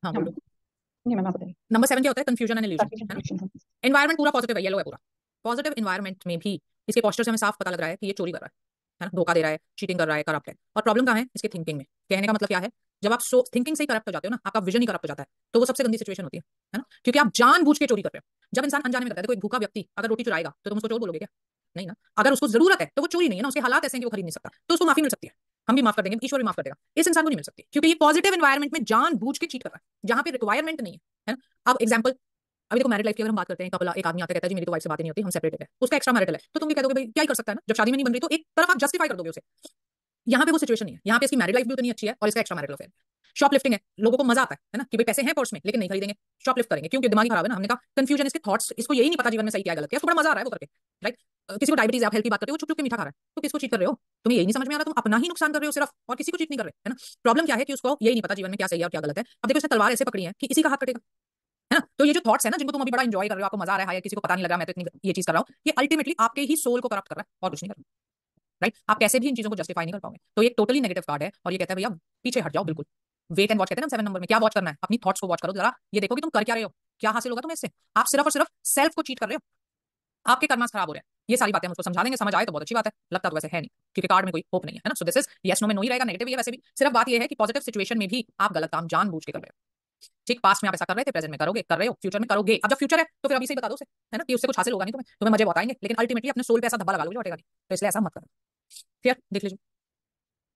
हाँ हाँ, बोलो। नहीं मैं बताइए। नंबर 7 क्या होता है? कंफ्यूजन एंड इल्यूजन, है ना। कंफ्यूजन। एनवायरमेंट पूरा पॉजिटिव है, येलो है पूरा। पॉजिटिव एनवायरमेंट में भी इसके पोस्टर से हमें साफ पता लग रहा है कि ये चोरी कर रहा है ना, धोखा दे रहा है, चीटिंग कर रहा है, करप्ट है। और प्रॉब्लम कहाँ है? इसके थिंकिंग में। कहने का मतलब क्या है, जब आप थिंकिंग से ही करप्ट हो जाते हो ना, आपका विजन ही करप्ट हो जाता है, तो वो सबसे गंदी सिचुएशन होती है ना, क्योंकि आप जानबूझ के चोरी कर रहे हो। जब इंसान अनजाने में करता है, देखो एक भूखा व्यक्ति अगर रोटी चुराएगा तो तुम उसको चोर बोलोगे क्या? नहीं ना। अगर उसको जरूरत है तो वो चोरी नहीं है ना, उसके हालात ऐसे हैं कि वो खरीद नहीं सकता, तो उसको माफी मिल सकती है। हम भी माफ कर देंगे, ईश्वर भी माफ कर देगा। इस इंसान को नहीं मिल सकती, क्योंकि ये पॉजिटिव एनवायरमेंट में जानबूझ के चीट कर रहा है, जहां पे रिक्वायरमेंट नहीं है ना। अब एग्जांपल, अभी देखो मैरिड लाइफ की अगर हम बात करते हैं, कपल एक आदमी आता है कहता है जी मेरी तो वाइफ से बात ही नहीं होती, हम सेपरेटेड है, उसका एक्स्ट्रा मैरिटल है, तो तुम भी कह दोगे भाई क्या ही कर सकता है ना, जब शादी में नहीं बन रही, तो एक तरफ आप जस्टिफाई कर दोगे उसे। यहाँ पे वो सिचुएशन नहीं है, यहाँ पे इसकी मैरिड लाइफ भी उतनी अच्छी है और इसका एक्स्ट्रा मैरिटल अफेयर। शॉपलिफ्टिंग है, लोगों को मजा आता है ना, कि भाई पैसे हैं पर्स में लेकिन नहीं खरीदेंगे, शॉपलिफ्ट करेंगे, क्योंकि दिमाग ही खराब है ना। हमने कहा कंफ्यूजन, इसके थॉट्स, इसको यही नहीं पता जीवन में सही क्या गलत है, इसको बड़ा मजा आ रहा है वो करके, राइट। किसी को डायबिटीज है, आप हेल्थ की बात करते हो, वो छुप छुप के मीठा खा रहा है, तो किसको चीट कर रहे हो? तुम्हें यही नहीं समझ में आ रहा, तुम अपना ही नुकसान कर रहे हो सिर्फ, और किसी को चीट नहीं कर रहे, है ना। प्रॉब्लम क्या है कि उसको यही नहीं पता जीवन में क्या सही है और क्या गलत है। अब देखो इसने तलवार ऐसे पकड़ी है कि इसी का हाथ कटेगा, है ना। तो ये जो थॉट्स है ना, जिनको तुम अभी बड़ा एंजॉय कर रहे हो, आपको मजा आ रहा है, किसी को पता नहीं लग रहा मैं तो इतनी ये चीज कर रहा हूँ, ये अल्टीमेटली आपके ही सोल को करप्ट कर रहा है और कुछ नहीं कर रहा, राइट। आप कैसे भी इन चीजों को जस्टिफाई नहीं कर पाओगे, तो ये टोटली नेगेटिव कार्ड है, और ये कहता है भैया पीछे हट जाओ बिल्कुल। वेट एंड वॉच कहते हैं ना 7 नंबर में, क्या वॉच करना है? अपनी थॉट्स को वॉच करो जरा, ये देखो कि तुम कर क्या रहे हो, क्या हासिल होगा तुम्हें इससे। आप सिर्फ और सिर्फ सेल्फ को चीट कर रहे हो, आपके कर्मास खराब हो रहे हैं। ये सारी बातें हम उसको समझा देंगे, समझ आए तो बहुत अच्छी बात है, लगता तो वैसे है नहीं, क्योंकि कार्ड में कोई होप नहीं है ना। So this is yes no में नो ही रहेगा, नेगेटिव ही है वैसे भी। सिर्फ बात ये है कि पॉजिटिव सिचुएशन में भी आप गलत काम जानबूझ के कर रहे हो। ठीक, पास्ट में आप ऐसा कर रहे थे, प्रेजेंट में करोगे, कर रहे हो, फ्यूचर में करोगे। अब जब फ्यूचर है तो फिर अभी से ही बता दो उसे, है ना, कि उससे कुछ हासिल होगा नहीं, तुम्हें तुम्हें मजे बहुत आएंगे, लेकिन अल्टीमेटली अपने सोल पे ऐसा धब्बा लगा लोगे, हटेगा नहीं। तो इसलिए ऐसा मत करो। क्लियर? देख लीजिए।